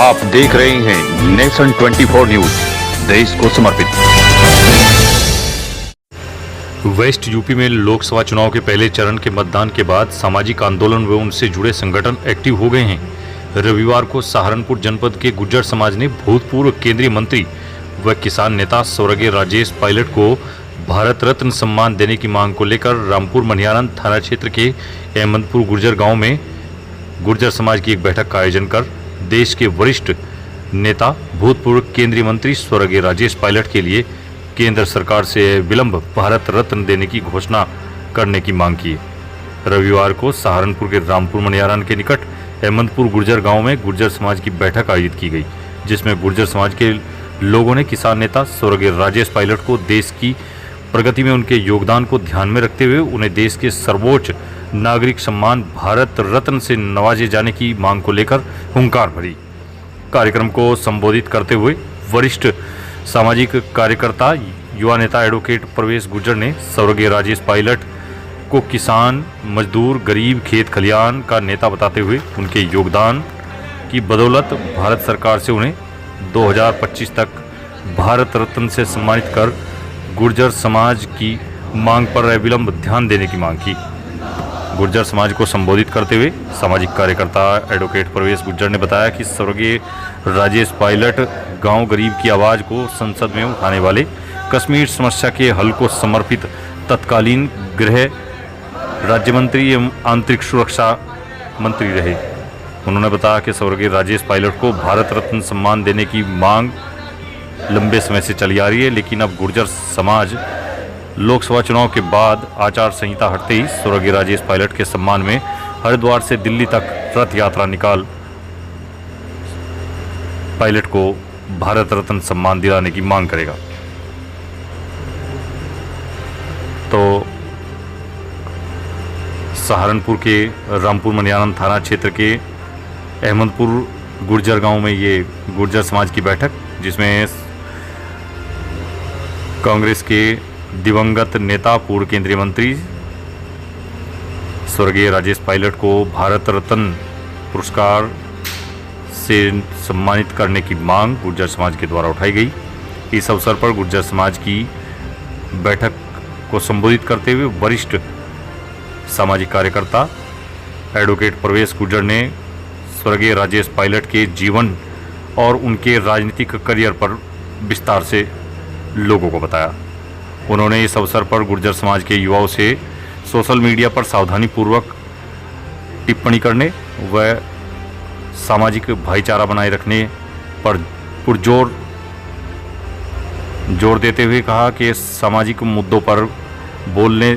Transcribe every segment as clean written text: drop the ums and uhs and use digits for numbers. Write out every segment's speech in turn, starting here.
आप देख रहे हैं नेशन 24 न्यूज, देश को समर्पित। वेस्ट यूपी में लोकसभा चुनाव के पहले चरण के मतदान के बाद सामाजिक आंदोलन व उनसे जुड़े संगठन एक्टिव हो गए हैं। रविवार को सहारनपुर जनपद के गुर्जर समाज ने भूतपूर्व केंद्रीय मंत्री व किसान नेता स्वर्गीय राजेश पायलट को भारत रत्न सम्मान देने की मांग को लेकर रामपुर मनियारन थाना क्षेत्र के अहमदपुर गुर्जर गांव में गुर्जर समाज की एक बैठक का आयोजन कर देश के वरिष्ठ नेता भूतपूर्व केंद्रीय मंत्री स्वर्गीय राजेश पायलट के लिए केंद्र सरकार से विलंब भारत रत्न देने की घोषणा करने की मांग की। रविवार को सहारनपुर के रामपुर मनियारन के निकट अहमदपुर गुर्जर गांव में गुर्जर समाज की बैठक आयोजित की गई, जिसमें गुर्जर समाज के लोगों ने किसान नेता स्वर्गीय राजेश पायलट को देश की प्रगति में उनके योगदान को ध्यान में रखते हुए उन्हें देश के सर्वोच्च नागरिक सम्मान भारत रत्न से नवाजे जाने की मांग को लेकर हुंकार भरी। कार्यक्रम को संबोधित करते हुए वरिष्ठ सामाजिक कार्यकर्ता युवा नेता एडवोकेट प्रवेश गुर्जर ने स्वर्गीय राजेश पायलट को किसान, मजदूर, गरीब, खेत खलियान का नेता बताते हुए उनके योगदान की बदौलत भारत सरकार से उन्हें 2025 तक भारत रत्न से सम्मानित कर गुर्जर समाज की मांग पर अविलंब ध्यान देने की मांग की। गुर्जर समाज को संबोधित करते हुए सामाजिक कार्यकर्ता एडवोकेट प्रवेश गुर्जर ने बताया कि स्वर्गीय राजेश पायलट गांव गरीब की आवाज़ को संसद में उठाने वाले, कश्मीर समस्या के हल को समर्पित तत्कालीन गृह राज्य मंत्री एवं आंतरिक सुरक्षा मंत्री रहे। उन्होंने बताया कि स्वर्गीय राजेश पायलट को भारत रत्न सम्मान देने की मांग लंबे समय से चली आ रही है, लेकिन अब गुर्जर समाज लोकसभा चुनाव के बाद आचार संहिता हटते ही स्वर्गीय राजेश पायलट के सम्मान में हरिद्वार से दिल्ली तक रथ यात्रा निकाल पायलट को भारत रत्न सम्मान दिलाने की मांग करेगा। तो सहारनपुर के रामपुर मनियारन थाना क्षेत्र के अहमदपुर गुर्जर गांव में ये गुर्जर समाज की बैठक, जिसमें कांग्रेस के दिवंगत नेता पूर्व केंद्रीय मंत्री स्वर्गीय राजेश पायलट को भारत रत्न पुरस्कार से सम्मानित करने की मांग गुर्जर समाज के द्वारा उठाई गई। इस अवसर पर गुर्जर समाज की बैठक को संबोधित करते हुए वरिष्ठ सामाजिक कार्यकर्ता एडवोकेट प्रवेश गुर्जर ने स्वर्गीय राजेश पायलट के जीवन और उनके राजनीतिक करियर पर विस्तार से लोगों को बताया। उन्होंने इस अवसर पर गुर्जर समाज के युवाओं से सोशल मीडिया पर सावधानीपूर्वक टिप्पणी करने व सामाजिक भाईचारा बनाए रखने पर जोर देते हुए कहा कि सामाजिक मुद्दों पर बोलने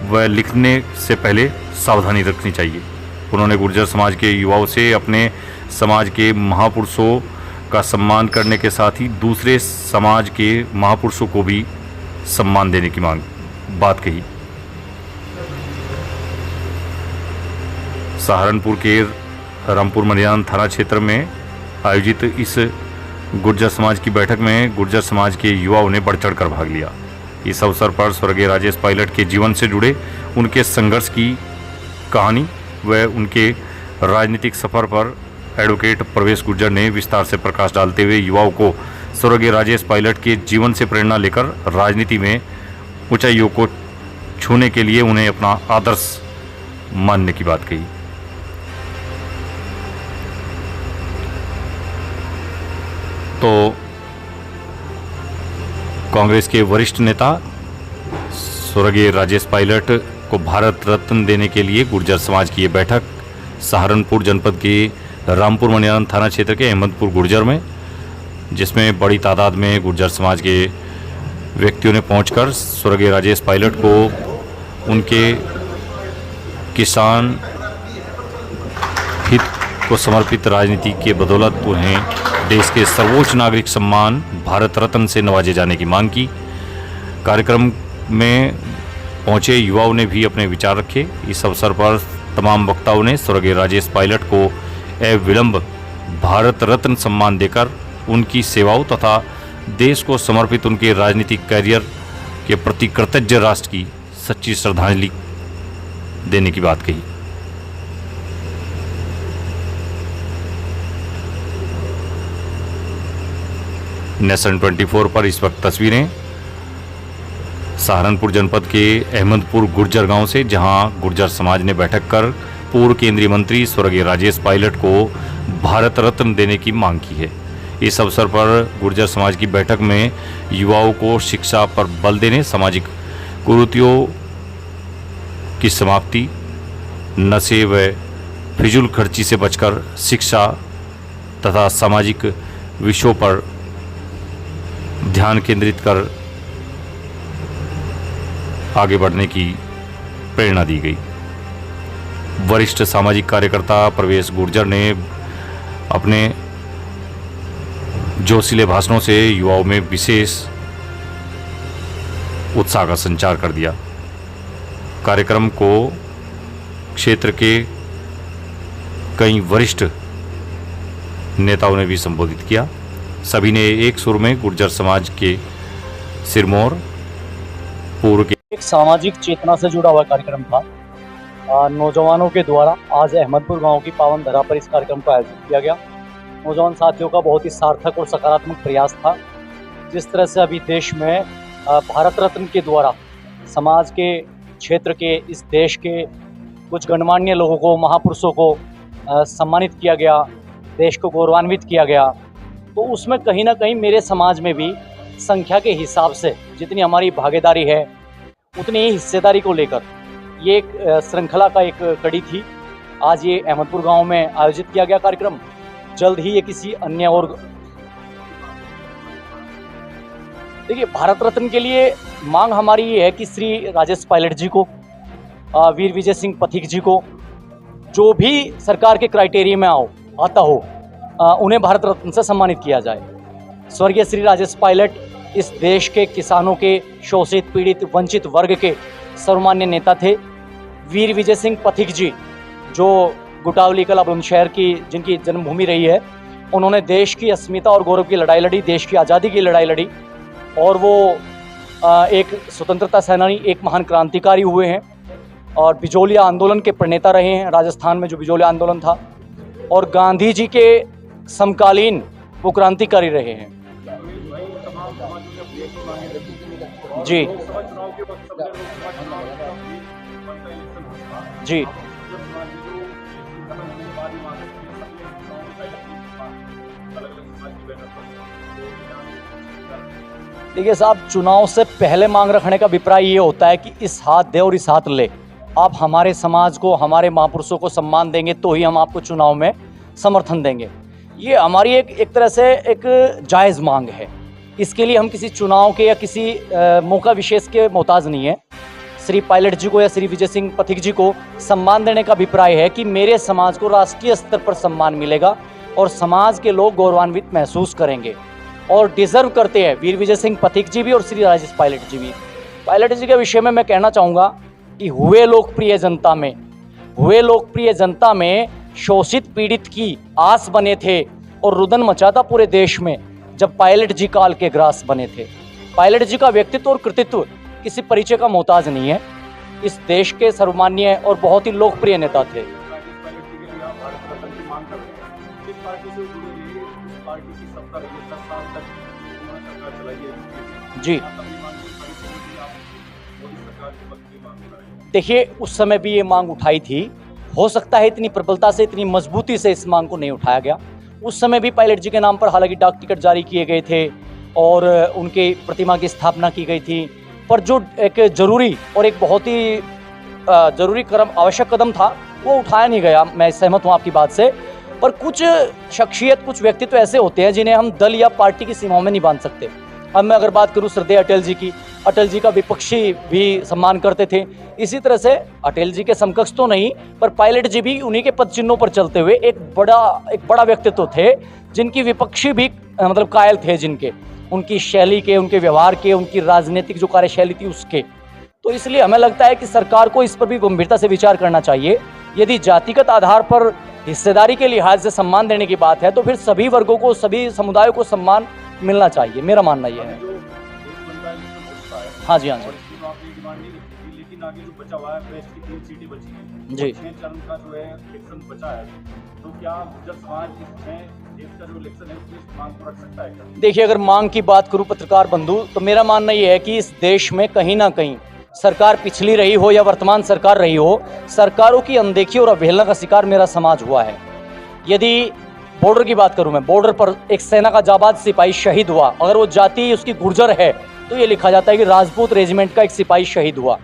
व लिखने से पहले सावधानी रखनी चाहिए। उन्होंने गुर्जर समाज के युवाओं से अपने समाज के महापुरुषों का सम्मान करने के साथ ही दूसरे समाज के महापुरुषों को भी सम्मान देने की बात कही। सहारनपुर के रामपुर मनियारन थाना क्षेत्र में आयोजित इस गुर्जर समाज की बैठक में गुर्जर समाज के युवाओं ने बढ़ चढ़ कर भाग लिया। इस अवसर पर स्वर्गीय राजेश पायलट के जीवन से जुड़े उनके संघर्ष की कहानी व उनके राजनीतिक सफर पर एडवोकेट प्रवेश गुर्जर ने विस्तार से प्रकाश डालते हुए युवाओं को स्वर्गीय राजेश पायलट के जीवन से प्रेरणा लेकर राजनीति में ऊंचाइयों को छूने के लिए उन्हें अपना आदर्श मानने की बात कही। तो कांग्रेस के वरिष्ठ नेता स्वर्गीय राजेश पायलट को भारत रत्न देने के लिए गुर्जर समाज की ये बैठक सहारनपुर जनपद के रामपुर मनियारन थाना क्षेत्र के अहमदपुर गुर्जर में, जिसमें बड़ी तादाद में गुर्जर समाज के व्यक्तियों ने पहुंचकर स्वर्गीय राजेश पायलट को उनके किसान हित को समर्पित राजनीति के बदौलत उन्हें देश के सर्वोच्च नागरिक सम्मान भारत रत्न से नवाजे जाने की मांग की। कार्यक्रम में पहुंचे युवाओं ने भी अपने विचार रखे। इस अवसर पर तमाम वक्ताओं ने स्वर्गीय राजेश पायलट को अविलंब भारत रत्न सम्मान देकर उनकी सेवाओं तथा देश को समर्पित उनके राजनीतिक कैरियर के प्रति कृतज्ञ राष्ट्र की सच्ची श्रद्धांजलि देने की बात कही। नेशन 24 पर इस वक्त तस्वीरें सहारनपुर जनपद के अहमदपुर गुर्जर गांव से, जहां गुर्जर समाज ने बैठक कर पूर्व केंद्रीय मंत्री स्वर्गीय राजेश पायलट को भारत रत्न देने की मांग की है। इस अवसर पर गुर्जर समाज की बैठक में युवाओं को शिक्षा पर बल देने, सामाजिक कुरीतियों की समाप्ति, नशे व फिजूल खर्ची से बचकर शिक्षा तथा सामाजिक विषयों पर ध्यान केंद्रित कर आगे बढ़ने की प्रेरणा दी गई। वरिष्ठ सामाजिक कार्यकर्ता प्रवेश गुर्जर ने अपने जोशीले भाषणों से युवाओं में विशेष उत्साह का संचार कर दिया। कार्यक्रम को क्षेत्र के कई वरिष्ठ नेताओं ने भी संबोधित किया। सभी ने एक सुर में गुर्जर समाज के सिरमौर पूर्व के एक सामाजिक चेतना से जुड़ा हुआ कार्यक्रम था। नौजवानों के द्वारा आज अहमदपुर गांव की पावन धरा पर इस कार्यक्रम का आयोजन किया गया। नौजवान साथियों का बहुत ही सार्थक और सकारात्मक प्रयास था। जिस तरह से अभी देश में भारत रत्न के द्वारा समाज के, क्षेत्र के, इस देश के कुछ गणमान्य लोगों को, महापुरुषों को सम्मानित किया गया, देश को गौरवान्वित किया गया, तो उसमें कहीं ना कहीं मेरे समाज में भी संख्या के हिसाब से जितनी हमारी भागीदारी है उतनी ही हिस्सेदारी को लेकर ये एक श्रृंखला का एक कड़ी थी। आज ये अहमदपुर गांव में आयोजित किया गया कार्यक्रम। जल्द ही ये किसी अन्य और देखिए, भारत रत्न के लिए मांग हमारी ये है कि श्री राजेश पायलट जी को, वीर विजय सिंह पथिक जी को, जो भी सरकार के क्राइटेरिया में आता हो, उन्हें भारत रत्न से सम्मानित किया जाए। स्वर्गीय श्री राजेश पायलट इस देश के किसानों के, शोषित, पीड़ित, वंचित वर्ग के सर्वमान्य नेता थे। वीर विजय सिंह पथिक जी, जो गुटावली कला बुलंदशहर की, जिनकी जन्मभूमि रही है, उन्होंने देश की अस्मिता और गौरव की लड़ाई लड़ी, देश की आज़ादी की लड़ाई लड़ी, और वो एक स्वतंत्रता सेनानी, एक महान क्रांतिकारी हुए हैं और बिजोलिया आंदोलन के प्रणेता रहे हैं। राजस्थान में जो बिजोलिया आंदोलन था, और गांधी जी के समकालीन वो क्रांतिकारी रहे हैं। जी जी देखिए साहब, चुनाव से पहले मांग रखने का अभिप्राय ये होता है कि इस हाथ दे और इस हाथ ले। आप हमारे समाज को, हमारे महापुरुषों को सम्मान देंगे तो ही हम आपको चुनाव में समर्थन देंगे। ये हमारी एक तरह से एक जायज़ मांग है। इसके लिए हम किसी चुनाव के या किसी मौका विशेष के मोहताज नहीं है। श्री पायलट जी को या श्री विजय सिंह पथिक जी को सम्मान देने का अभिप्राय है कि मेरे समाज को राष्ट्रीय स्तर पर सम्मान मिलेगा और समाज के लोग गौरवान्वित महसूस करेंगे और डिजर्व करते हैं। वीर विजय सिंह पथिक जी भी और श्री राजेश पायलट जी भी। पायलट जी के विषय में मैं कहना चाहूँगा कि हुए लोकप्रिय जनता में शोषित पीड़ित की आस बने थे और रुदन मचा था पूरे देश में जब पायलट जी काल के ग्रास बने थे। पायलट जी का व्यक्तित्व और कृतित्व किसी परिचय का मोहताज नहीं है। इस देश के सर्वमान्य और बहुत ही लोकप्रिय नेता थे। जी देखिए, उस समय भी ये मांग उठाई थी। हो सकता है इतनी प्रबलता से, इतनी मजबूती से इस मांग को नहीं उठाया गया। उस समय भी पायलट जी के नाम पर हालांकि डाक टिकट जारी किए गए थे और उनकी प्रतिमा की स्थापना की गई थी, पर जो एक जरूरी और एक बहुत ही जरूरी आवश्यक कदम था वो उठाया नहीं गया। मैं सहमत हूँ आपकी बात से, पर कुछ शख्सियत, कुछ व्यक्तित्व ऐसे होते हैं जिन्हें हम दल या पार्टी की सीमाओं में नहीं बांध सकते। अब मैं अगर बात करूँ श्रद्धेय अटल जी की, अटल जी का विपक्षी भी सम्मान करते थे। इसी तरह से अटल जी के समकक्ष तो नहीं, पर पायलट जी भी उन्हीं के पद चिन्हों पर चलते हुए एक बड़ा व्यक्तित्व थे, जिनकी विपक्षी भी मतलब कायल थे, जिनके उनकी शैली के, उनके व्यवहार के, उनकी राजनीतिक जो कार्यशैली थी उसके। तो इसलिए हमें लगता है कि सरकार को इस पर भी गंभीरता से विचार करना चाहिए। यदि जातिगत आधार पर हिस्सेदारी के लिहाज से सम्मान देने की बात है तो फिर सभी वर्गों को, सभी समुदायों को सम्मान मिलना चाहिए। मेरा मानना यह है। हाँ जी, हाँ जी। लेकिन आगे जो बचा हुआ है, वेस्ट की 3 सीटें बची हैं, जी। 6 चरण का जो है इलेक्शन बचा है, तो क्या गुर्जर समाज इसमें देश का जो इलेक्शन है उसमें इस मांग को रख सकता है क्या? देखिए, अगर मांग की बात करूं पत्रकार बंधु, तो मेरा मानना ये है कि इस देश में कहीं ना कहीं सरकार पिछली रही हो या वर्तमान सरकार रही हो, सरकारों की अनदेखी और अवहेलना का शिकार मेरा समाज हुआ है। यदि बॉर्डर की बात करूं मैं, बॉर्डर पर एक सेना का जाबाज सिपाही शहीद हुआ, अगर वो जाति उसकी गुर्जर है तो ये लिखा जाता है कि राजपूत रेजिमेंट का एक सिपाही शहीद हुआ।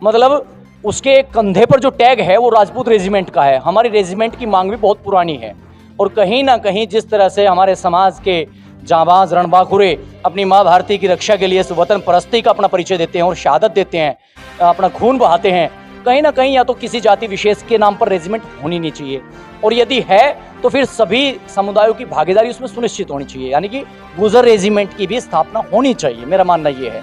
मतलब उसके कंधे पर जो टैग है वो राजपूत रेजिमेंट का है। हमारी रेजिमेंट की मांग भी बहुत पुरानी है और कहीं ना कहीं जिस तरह से हमारे समाज के जांबाज रणबांकुरे अपनी माँ भारती की रक्षा के लिए वतन परस्ती का अपना परिचय देते हैं और शहादत देते हैं, अपना खून बहाते हैं, कहीं ना कहीं या तो किसी जाति विशेष के नाम पर रेजिमेंट होनी नहीं चाहिए, और यदि है तो फिर सभी समुदायों की भागीदारी उसमें सुनिश्चित होनी चाहिए, यानी कि गुर्जर रेजिमेंट की भी स्थापना होनी चाहिए। मेरा मानना ये है।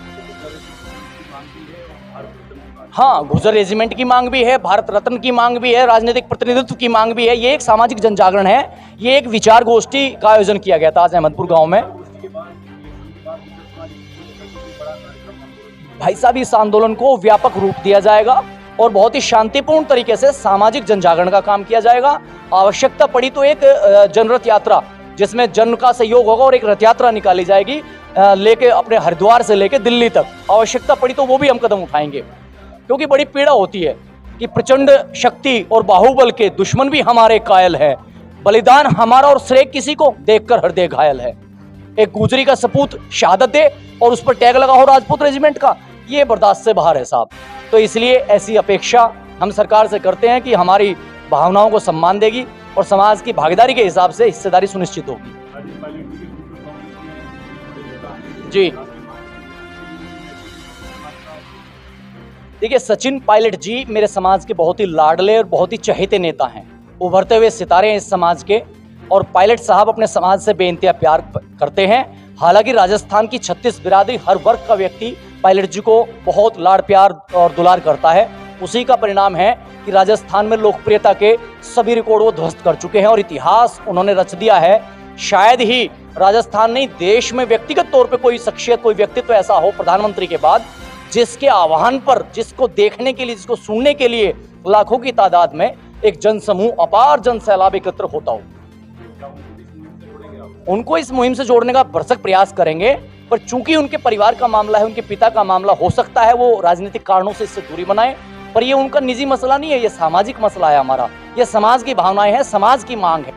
हाँ, गुर्जर रेजिमेंट की मांग भी है, भारत रत्न की मांग भी है, राजनीतिक प्रतिनिधित्व की मांग भी है। ये एक सामाजिक जन जागरण है। ये एक विचार गोष्ठी का आयोजन किया गया था आज अहमदपुर गांव में। भाई साहब, इस आंदोलन को व्यापक रूप दिया जाएगा और बहुत ही शांतिपूर्ण तरीके से सामाजिक जन जागरण का काम किया जाएगा। आवश्यकता पड़ी तो एक जनरथ यात्रा, जिसमें जन का सहयोग होगा, और एक रथ यात्रा निकाली जाएगी लेके अपने हरिद्वार से लेके दिल्ली तक। आवश्यकता पड़ी तो वो भी हम कदम उठाएंगे, क्योंकि बड़ी पीड़ा होती है कि प्रचंड शक्ति और बाहुबल के दुश्मन भी हमारे कायल है। बलिदान हमारा और श्रेय किसी को देखकर हृदय घायल है। एक गुजरी का सपूत शहादत दे और उस पर टैग लगा हो राजपूत रेजिमेंट का, ये बर्दाश्त से बाहर है साहब। तो इसलिए ऐसी अपेक्षा हम सरकार से करते हैं कि हमारी भावनाओं को सम्मान देगी और समाज की भागीदारी के हिसाब से हिस्सेदारी सुनिश्चित होगी। जी, देखिए, सचिन पायलट जी मेरे समाज के बहुत ही लाडले और बहुत ही चहेते नेता हैं, उभरते हुए सितारे हैं इस समाज के, और पायलट साहब अपने समाज से बेइंतहा प्यार करते हैं। हालांकि राजस्थान की 36 बिरादरी, हर वर्ग का व्यक्ति पायलट जी को बहुत लाड़ प्यार और दुलार करता है। उसी का परिणाम है कि राजस्थान में लोकप्रियता के सभी रिकॉर्ड वो ध्वस्त कर चुके हैं और इतिहास उन्होंने रच दिया है। शायद ही राजस्थान नहीं, देश में व्यक्तिगत तौर पे कोई शख्सियत, कोई व्यक्तित्व ऐसा हो प्रधानमंत्री के बाद, जिसके आह्वान पर, जिसको देखने के लिए, जिसको सुनने के लिए लाखों की तादाद में एक जनसमूह, अपार जन सैलाब एकत्र होता हो। उनको इस मुहिम से जोड़ने का भरसक प्रयास करेंगे, पर चूंकि उनके परिवार का मामला है, उनके पिता का मामला, हो सकता है वो राजनीतिक कारणों से इससे दूरी बनाए, पर ये उनका निजी मसला नहीं है, ये सामाजिक मसला है हमारा। ये समाज की भावनाएं हैं, समाज की मांग है।